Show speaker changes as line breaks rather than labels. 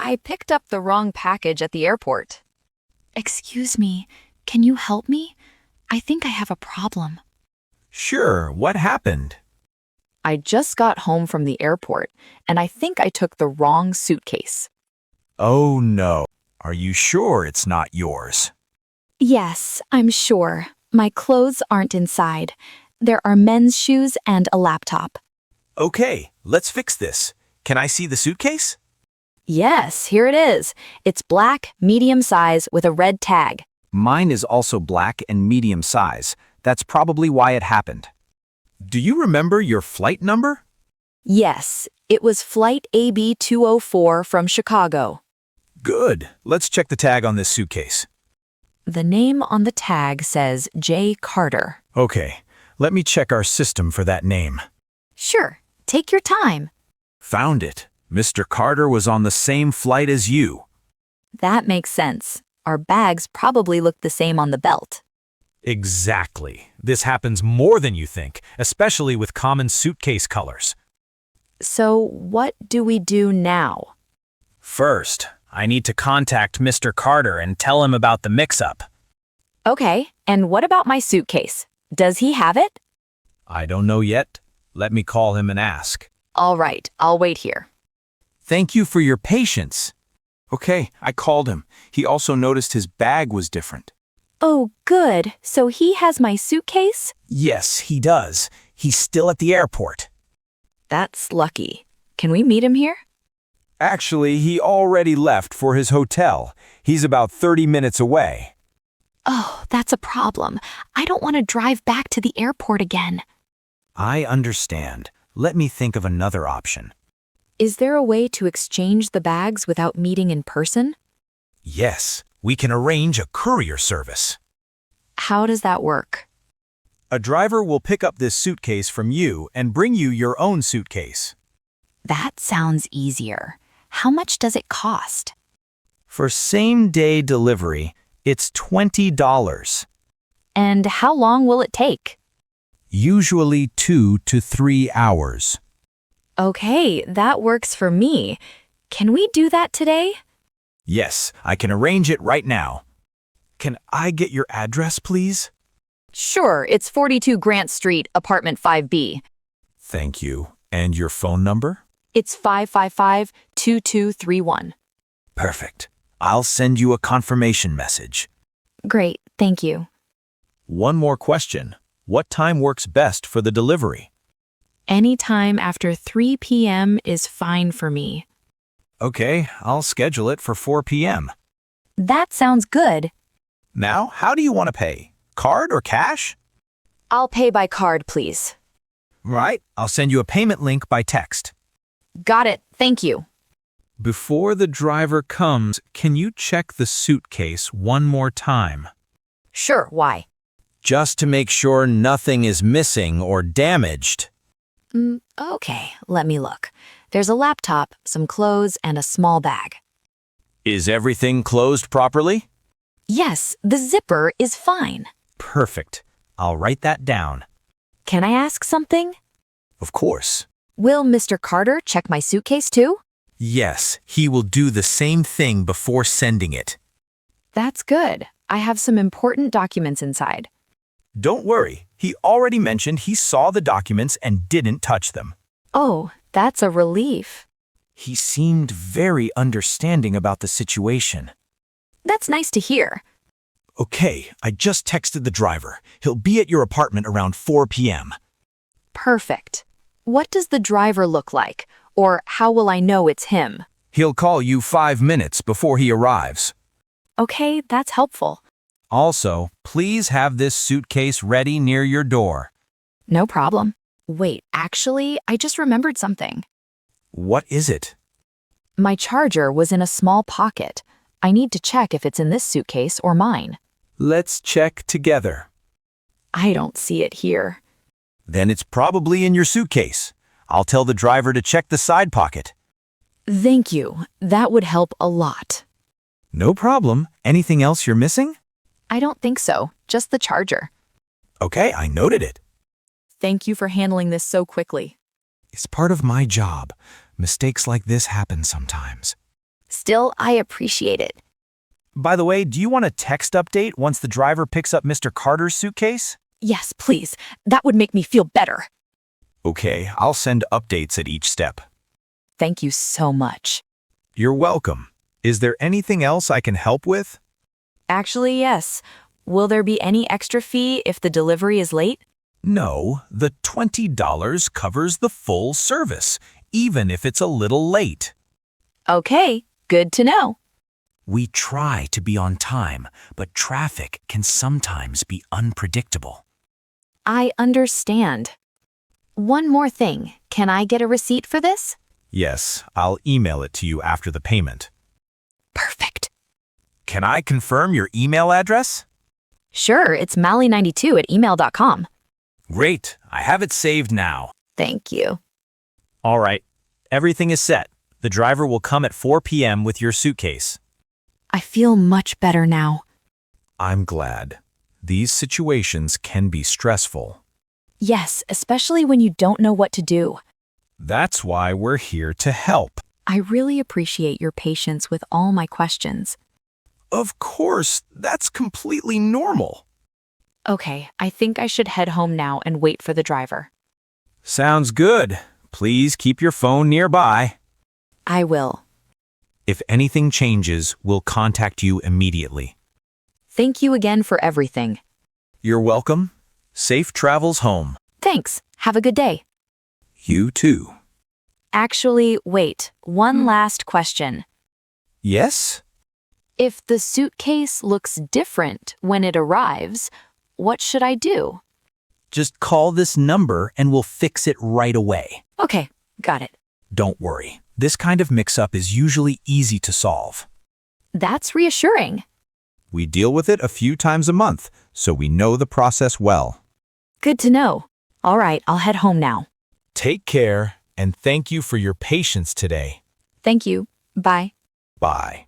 I picked up the wrong package at the airport.
Excuse me, can you help me? I think I have a problem.
Sure, what happened?
I just got home from the airport, and I think I took the wrong suitcase.
Oh no. Are you sure it's not yours?
Yes, I'm sure. My clothes aren't inside. There are men's shoes and a laptop.
Okay, let's fix this. Can I see the suitcase?
Yes, here it is. It's black, medium size, with a red tag.
Mine is also black and medium size. That's probably why it happened. Do you remember your flight number?
Yes, it was flight AB-204 from Chicago.
Good. Let's check the tag on this suitcase.
The name on the tag says J. Carter.
Okay, let me check our system for that name.
Sure, take your time.
Found it. Mr. Carter was on the same flight as you.
That makes sense. Our bags probably look the same on the belt.
Exactly. This happens more than you think, especially with common suitcase colors.
So what do we do now?
First, I need to contact Mr. Carter and tell him about the mix-up.
Okay, and what about my suitcase? Does he have it?
I don't know yet. Let me call him and ask.
All right, I'll wait here.
Thank you for your patience. Okay, I called him. He also noticed his bag was different.
Oh, good. So he has my suitcase?
Yes, he does. He's still at the airport.
That's lucky. Can we meet him here?
Actually, he already left for his hotel. He's about 30 minutes away.
Oh, that's a problem. I don't want to drive back to the airport again.
I understand. Let me think of another option.
Is there a way to exchange the bags without meeting in person?
Yes, we can arrange a courier service.
How does that work?
A driver will pick up this suitcase from you and bring you your own suitcase.
That sounds easier. How much does it cost?
For same-day delivery, it's $20.
And how long will it take?
Usually 2 to 3 hours.
Okay, that works for me. Can we do that today?
Yes, I can arrange it right now. Can I get your address, please?
Sure, it's 42 Grant Street, apartment 5B.
Thank you. And your phone number?
It's 555-2231.
Perfect. I'll send you a confirmation message.
Great, thank you.
One more question. What time works best for the delivery?
Any time after 3 p.m. is fine for me.
Okay, I'll schedule it for 4 p.m.
That sounds good.
Now, how do you want to pay? Card or cash?
I'll pay by card, please.
Right, I'll send you a payment link by text.
Got it, thank you.
Before the driver comes, can you check the suitcase one more time?
Sure, why?
Just to make sure nothing is missing or damaged.
Okay, let me look. There's a laptop, some clothes, and a small bag.
Is everything closed properly?
Yes, the zipper is fine.
Perfect. I'll write that down.
Can I ask something?
Of course.
Will Mr. Carter check my suitcase too?
Yes, he will do the same thing before sending it.
That's good. I have some important documents inside.
Don't worry, he already mentioned he saw the documents and didn't touch them.
Oh, that's a relief.
He seemed very understanding about the situation.
That's nice to hear.
Okay, I just texted the driver. He'll be at your apartment around 4 p.m.
Perfect. What does the driver look like? Or how will I know it's him?
He'll call you 5 minutes before he arrives.
Okay, that's helpful.
Also, please have this suitcase ready near your door.
No problem. Wait, actually, I just remembered something.
What is it?
My charger was in a small pocket. I need to check if it's in this suitcase or mine.
Let's check together.
I don't see it here.
Then it's probably in your suitcase. I'll tell the driver to check the side pocket.
Thank you. That would help a lot.
No problem. Anything else you're missing?
I don't think so. Just the charger.
Okay, I noted it.
Thank you for handling this so quickly.
It's part of my job. Mistakes like this happen sometimes.
Still, I appreciate it.
By the way, do you want a text update once the driver picks up Mr. Carter's suitcase?
Yes, please. That would make me feel better.
Okay, I'll send updates at each step.
Thank you so much.
You're welcome. Is there anything else I can help with?
Actually, yes. Will there be any extra fee if the delivery is late?
No, the $20 covers the full service, even if it's a little late.
Okay, good to know.
We try to be on time, but traffic can sometimes be unpredictable.
I understand. One more thing. Can I get a receipt for this?
Yes, I'll email it to you after the payment.
Perfect.
Can I confirm your email address?
Sure, it's mally92@email.com.
Great, I have it saved now.
Thank you.
All right, everything is set. The driver will come at 4 p.m. with your suitcase.
I feel much better now.
I'm glad. These situations can be stressful.
Yes, especially when you don't know what to do.
That's why we're here to help.
I really appreciate your patience with all my questions.
Of course, that's completely normal.
Okay, I think I should head home now and wait for the driver.
Sounds good. Please keep your phone nearby.
I will.
If anything changes, we'll contact you immediately.
Thank you again for everything.
You're welcome. Safe travels home.
Thanks. Have a good day.
You too.
Actually, wait. One last question.
Yes?
If the suitcase looks different when it arrives, what should I do?
Just call this number and we'll fix it right away.
Okay, got it.
Don't worry. This kind of mix-up is usually easy to solve.
That's reassuring.
We deal with it a few times a month, so we know the process well.
Good to know. All right, I'll head home now.
Take care, and thank you for your patience today.
Thank you. Bye.
Bye.